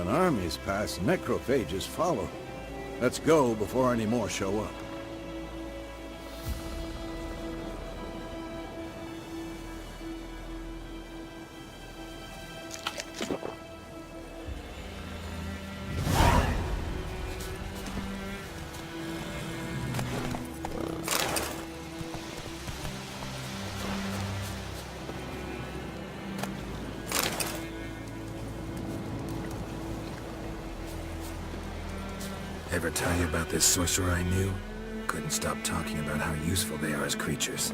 When armies pass, necrophages follow. Let's go before any more show up. Ever tell you about this sorcerer I knew? Couldn't stop talking about how useful they are as creatures.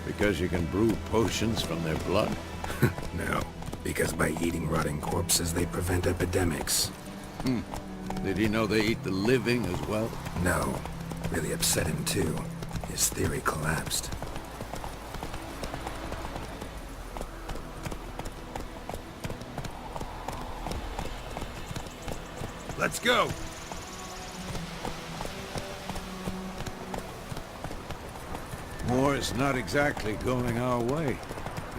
Because you can brew potions from their blood? No, because by eating rotting corpses they prevent epidemics. Did he know they eat the living as well? No, really upset him too. His theory collapsed. Let's go! War's not exactly going our way.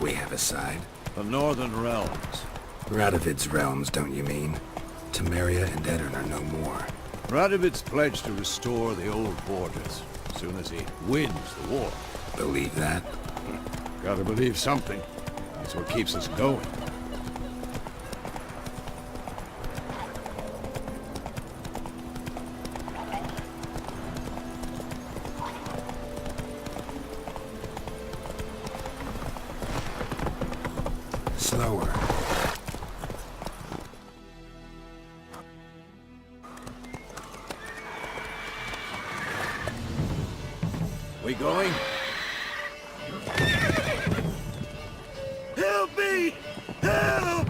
We have a side. The Northern Realms. Radovid's realms, don't you mean? Temeria and Edirn are no more. Radovid's pledged to restore the old borders as soon as he wins the war. Believe that? Gotta believe something. That's what keeps us going. Slower. We going? Help me! Help!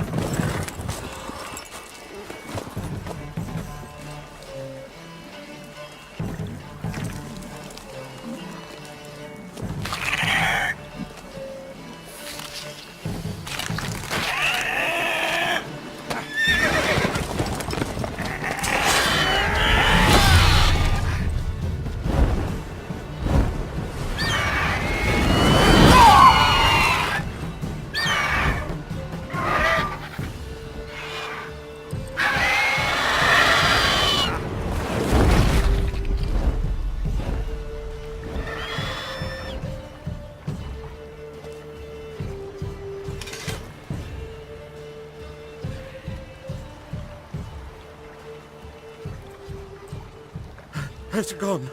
Has it gone?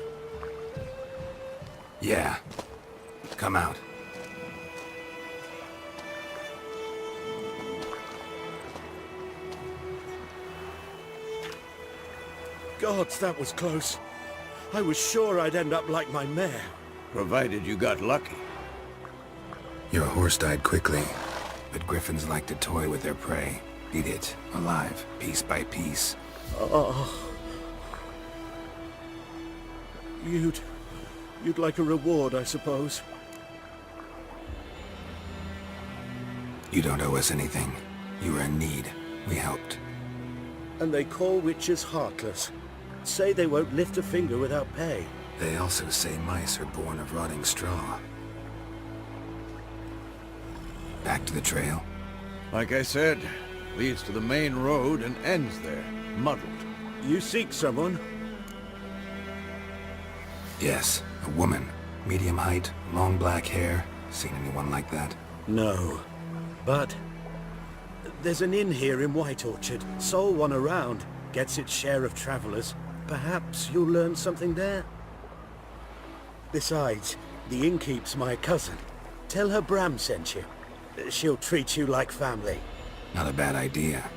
Yeah. Come out. Gods, that was close. I was sure I'd end up like my mare. Provided you got lucky. Your horse died quickly, but griffins like to toy with their prey. Eat it, alive, piece by piece. Oh. You'd like a reward, I suppose. You don't owe us anything. You were in need. We helped. And they call witches heartless. Say they won't lift a finger without pay. They also say mice are born of rotting straw. Back to the trail? Like I said, leads to the main road and ends there, muddled. You seek someone? Yes, a woman. Medium height, long black hair. Seen anyone like that? No. But there's an inn here in White Orchard. Sole one around. Gets its share of travelers. Perhaps you'll learn something there. Besides, the innkeep's my cousin. Tell her Bram sent you. She'll treat you like family. Not a bad idea.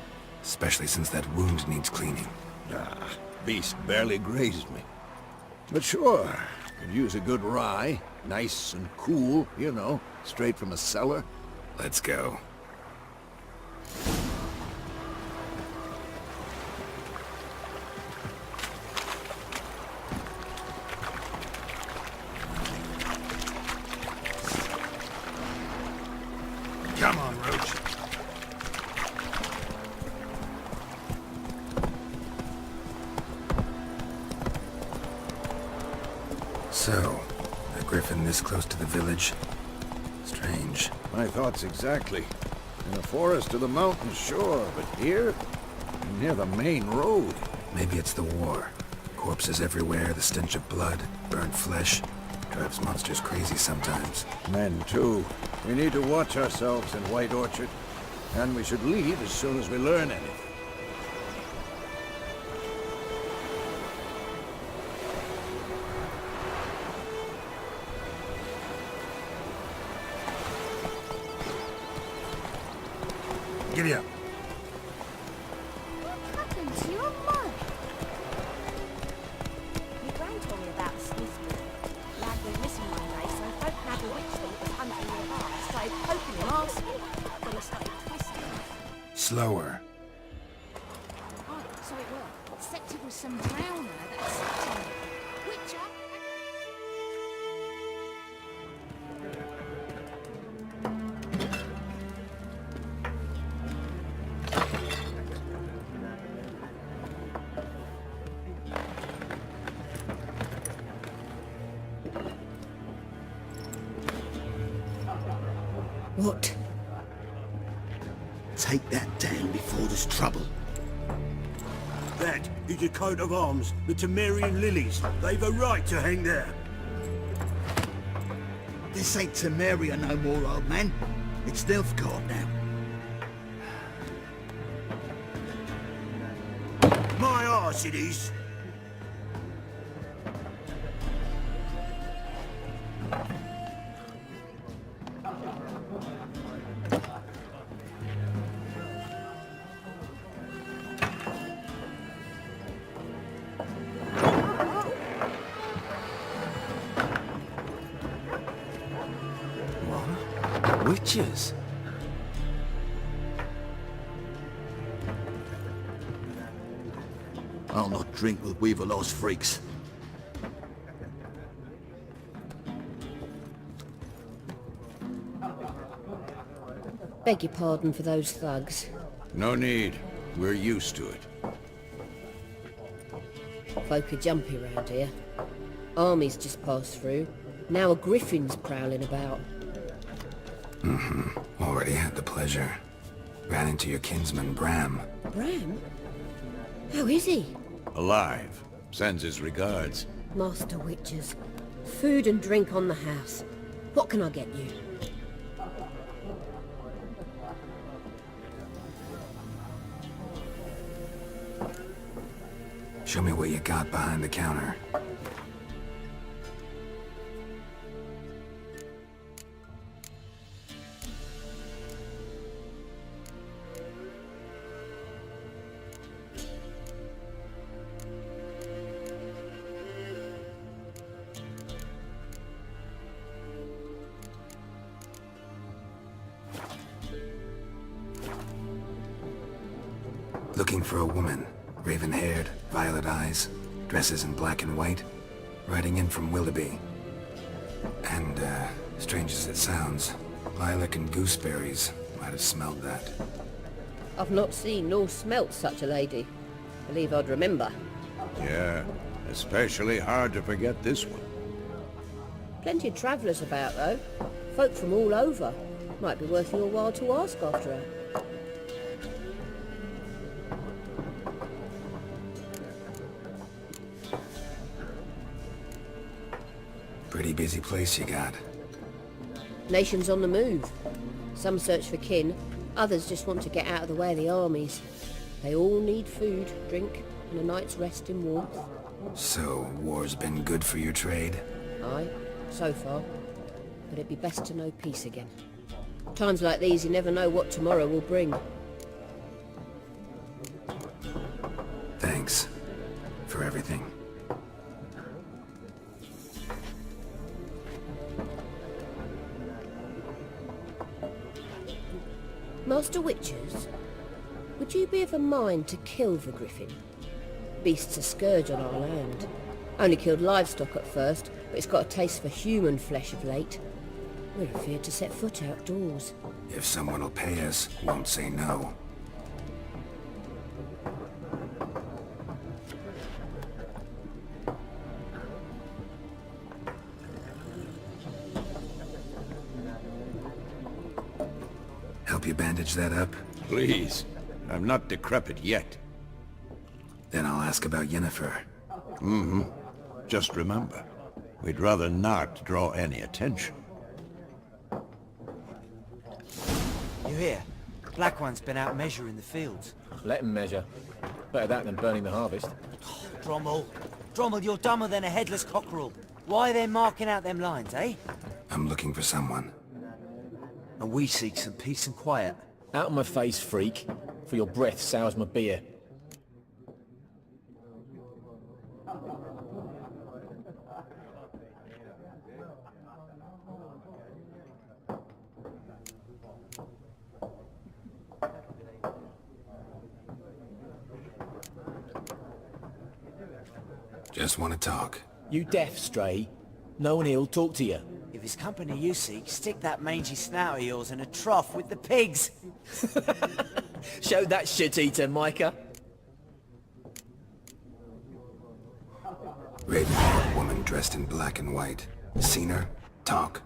Especially since that wound needs cleaning. Beast barely grazed me. But sure, could use a good rye. Nice and cool, you know, straight from a cellar. Let's go. Come on, Roach. So, a griffin this close to the village? Strange. My thoughts exactly. In the forest to the mountains, sure, but here, near the main road. Maybe it's the war. Corpses everywhere, the stench of blood, burnt flesh. Drives monsters crazy sometimes. Men, too. We need to watch ourselves in White Orchard. And we should leave as soon as we learn anything. Giddy up. What happened to your mug? My gran told me about a Smith boy. Lad went missing one day, so folk had a witch that was hunting nearby. Started poking him, asking. Then he started twisting. Slower. Oh, so it worked. Except it was some browner that sucked him. Witcher? What? Take that down before there's trouble. That is a coat of arms, the Temerian lilies. They've a right to hang there. This ain't Temeria no more, old man. It's Nilfgaard now. My arse it is. Witches? I'll not drink with Weaverlaw's freaks. Beg your pardon for those thugs. No need. We're used to it. Folk are jumpy round here. Armies just passed through. Now a griffin's prowling about. Already had the pleasure. Ran into your kinsman, Bram. Bram? How is he? Alive. Sends his regards. Master Witches. Food and drink on the house. What can I get you? Show me what you got behind the counter. Looking for a woman. Raven-haired, violet eyes, dresses in black and white, riding in from Willoughby. And, strange as it sounds, lilac and gooseberries might have smelled that. I've not seen nor smelt such a lady. Believe I'd remember. Yeah, especially hard to forget this one. Plenty of travellers about, though. Folk from all over. Might be worth your while to ask after her. Pretty busy place you got. Nations on the move. Some search for kin, others just want to get out of the way of the armies. They all need food, drink, and a night's rest in warmth. So, war's been good for your trade? Aye, so far. But it'd be best to know peace again. Times like these, you never know what tomorrow will bring. Thanks. For everything. Master Witches, would you be of a mind to kill the griffin? Beast's a scourge on our land. Only killed livestock at first, but it's got a taste for human flesh of late. We're afeard to set foot outdoors. If someone will pay us, won't say no. Help you bandage that up? Please. I'm not decrepit yet. Then I'll ask about Yennefer. Just remember, we'd rather not draw any attention. You hear? Black One's been out measuring the fields. Let him measure. Better that than burning the harvest. Drommel. Drommel, you're dumber than a headless cockerel. Why they're marking out them lines, eh? I'm looking for someone. And we seek some peace and quiet. Out of my face, freak. For your breath sours my beer. Just want to talk. You deaf, Stray? No one here'll talk to you. If it's company you seek, stick that mangy snout of yours in a trough with the pigs. Show that shit-eater, Micah. Raven-haired woman dressed in black and white. Seen her? Talk.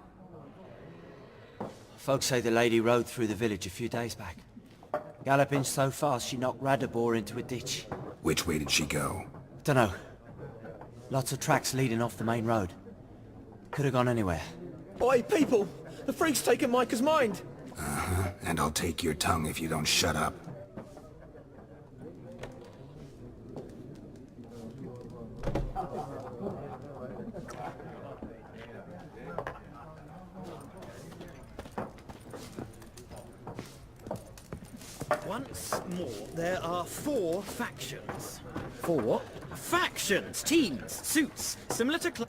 Folks say the lady rode through the village a few days back. Galloping so fast she knocked Radabor into a ditch. Which way did she go? Dunno. Lots of tracks leading off the main road. Could have gone anywhere. Oi, people! The freak's taken Micah's mind! And I'll take your tongue if you don't shut up. Once more, there are 4 factions. For what? Factions, teams, suits, similar to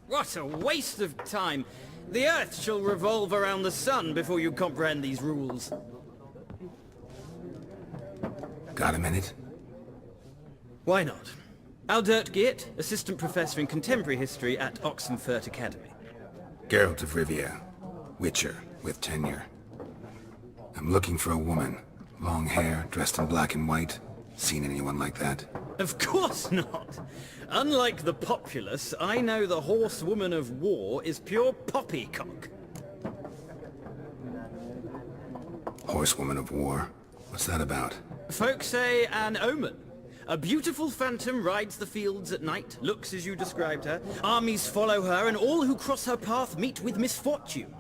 What a waste of time. The Earth shall revolve around the sun before you comprehend these rules. Got a minute? Why not? Aldert Geert, Assistant Professor in Contemporary History at Oxenfurt Academy. Geralt of Rivia. Witcher, with tenure. I'm looking for a woman. Long hair, dressed in black and white. Seen anyone like that? Of course not. Unlike the populace, I know the horsewoman of war is pure poppycock. Horsewoman of war? What's that about? Folk say an omen. A beautiful phantom rides the fields at night, looks as you described her. Armies follow her, and all who cross her path meet with misfortune.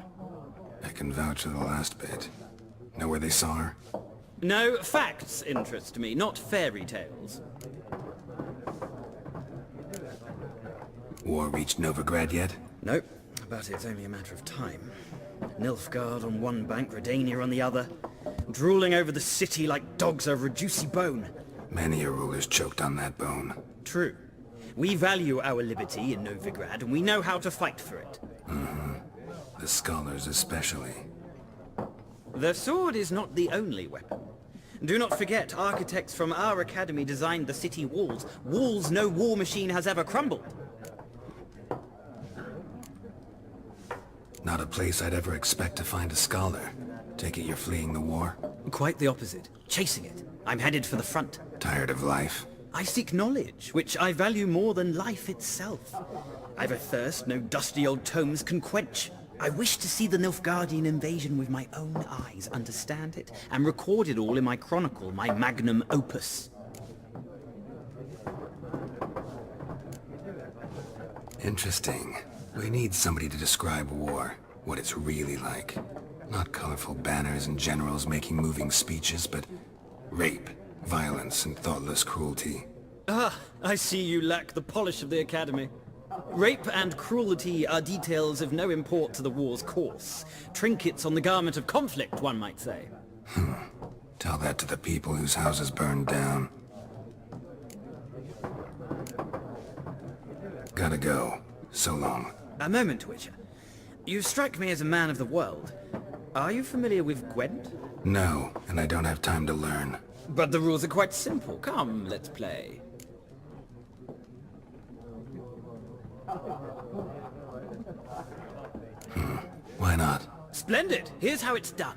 I can vouch for the last bit. Know where they saw her? No, facts interest me, not fairy tales. War reached Novigrad yet? Nope, but it's only a matter of time. Nilfgaard on one bank, Redania on the other, drooling over the city like dogs over a juicy bone. Many a ruler's choked on that bone. True. We value our liberty in Novigrad, and we know how to fight for it. The scholars especially. The sword is not the only weapon. Do not forget, architects from our academy designed the city walls. Walls no war machine has ever crumbled. Not a place I'd ever expect to find a scholar. Take it you're fleeing the war? Quite the opposite. Chasing it. I'm headed for the front. Tired of life? I seek knowledge, which I value more than life itself. I've a thirst no dusty old tomes can quench. I wish to see the Nilfgaardian invasion with my own eyes, understand it, and record it all in my chronicle, my magnum opus. Interesting. We need somebody to describe war, what it's really like. Not colorful banners and generals making moving speeches, but rape, violence, and thoughtless cruelty. Ah, I see you lack the polish of the academy. Rape and cruelty are details of no import to the war's course. Trinkets on the garment of conflict, one might say. Tell that to the people whose houses burned down. Gotta go. So long. A moment, Witcher. You strike me as a man of the world. Are you familiar with Gwent? No, and I don't have time to learn. But the rules are quite simple. Come, let's play. Why not? Splendid! Here's how it's done.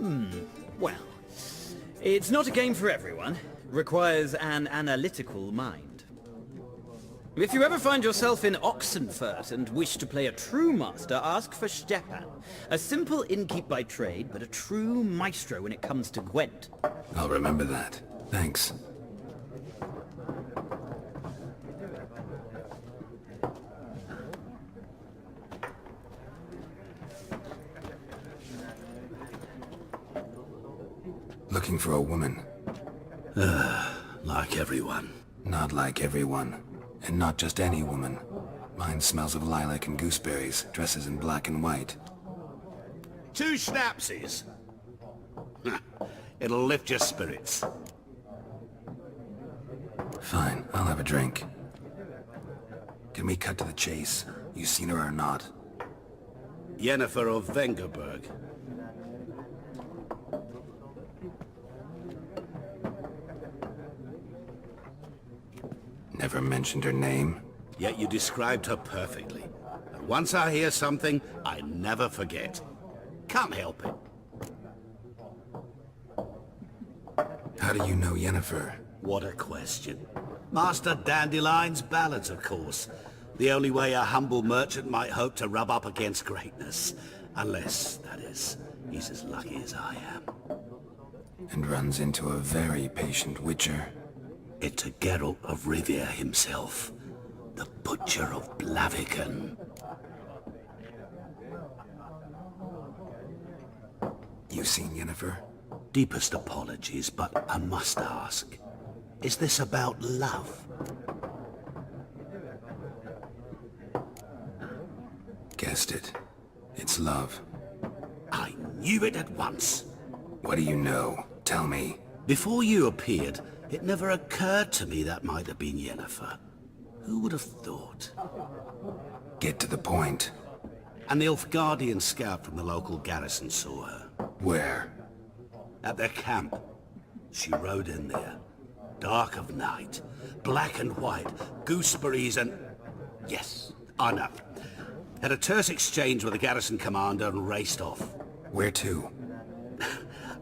Well, it's not a game for everyone. Requires an analytical mind. If you ever find yourself in Oxenfurt and wish to play a true master, ask for Stepan. A simple innkeep by trade, but a true maestro when it comes to Gwent. I'll remember that. Thanks. Looking for a woman. Like everyone. Not like everyone. And not just any woman. Mine smells of lilac and gooseberries, dresses in black and white. 2 schnapsies. It'll lift your spirits. Fine, I'll have a drink. Can we cut to the chase? You seen her or not? Yennefer of Vengerberg. Never mentioned her name? Yet you described her perfectly. And once I hear something, I never forget. Can't help it. How do you know Yennefer? What a question. Master Dandelion's ballads, of course. The only way a humble merchant might hope to rub up against greatness. Unless, that is, he's as lucky as I am. And runs into a very patient witcher. It's a Geralt of Rivia himself. The Butcher of Blaviken. You seen Yennefer? Deepest apologies, but I must ask. Is this about love? Guessed it. It's love. I knew it at once. What do you know? Tell me. Before you appeared, it never occurred to me that might have been Yennefer. Who would have thought? Get to the point. An Nilfgaardian scout from the local garrison saw her. Where? At their camp. She rode in there. Dark of night. Black and white. Gooseberries and... Yes, I know. Had a terse exchange with the garrison commander and raced off. Where to?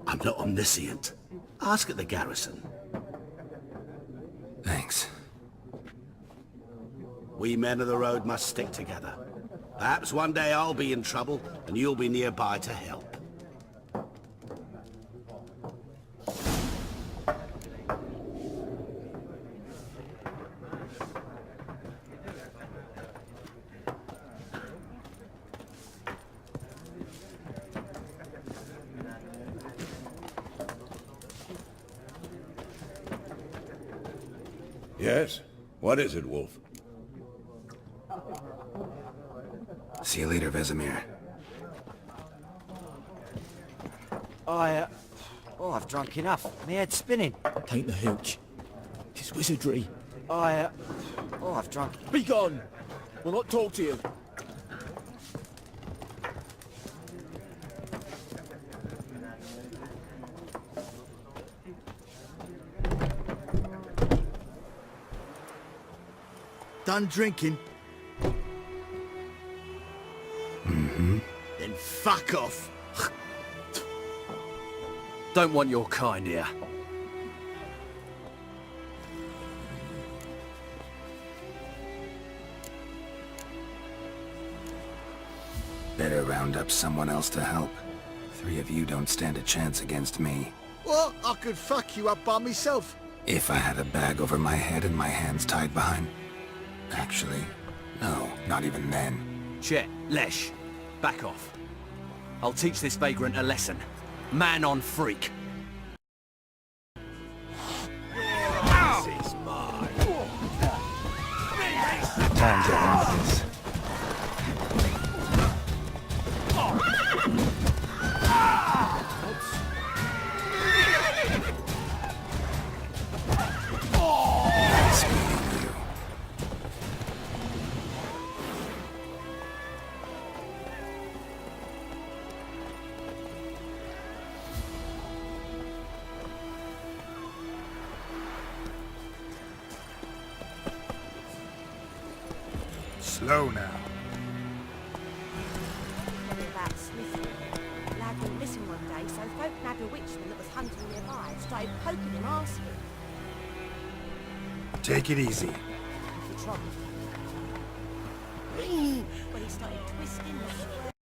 I'm not omniscient. Ask at the garrison. Thanks. We men of the road must stick together. Perhaps one day I'll be in trouble and you'll be nearby to help. Yes? What is it, Wolf? See you later, Vesemir. I've drunk enough. My head's spinning. Tain't the hooch. It's wizardry. I've drunk... Be gone! We'll not talk to you. Done drinking? Mm-hmm. Then fuck off. Don't want your kind here. Better round up someone else to help. 3 of you don't stand a chance against me. Well, I could fuck you up by myself. If I had a bag over my head and my hands tied behind... Actually, no, not even then. Chet, Lesh, back off. I'll teach this vagrant a lesson. Man on freak. This is mine. Time to end this. Nice meeting you. Slow now. About Smith. Lad went missing one day, so folk nagged a witchman that was hunting nearby. Started poking him, asking. Take it easy. If you trouble. When he started twisting the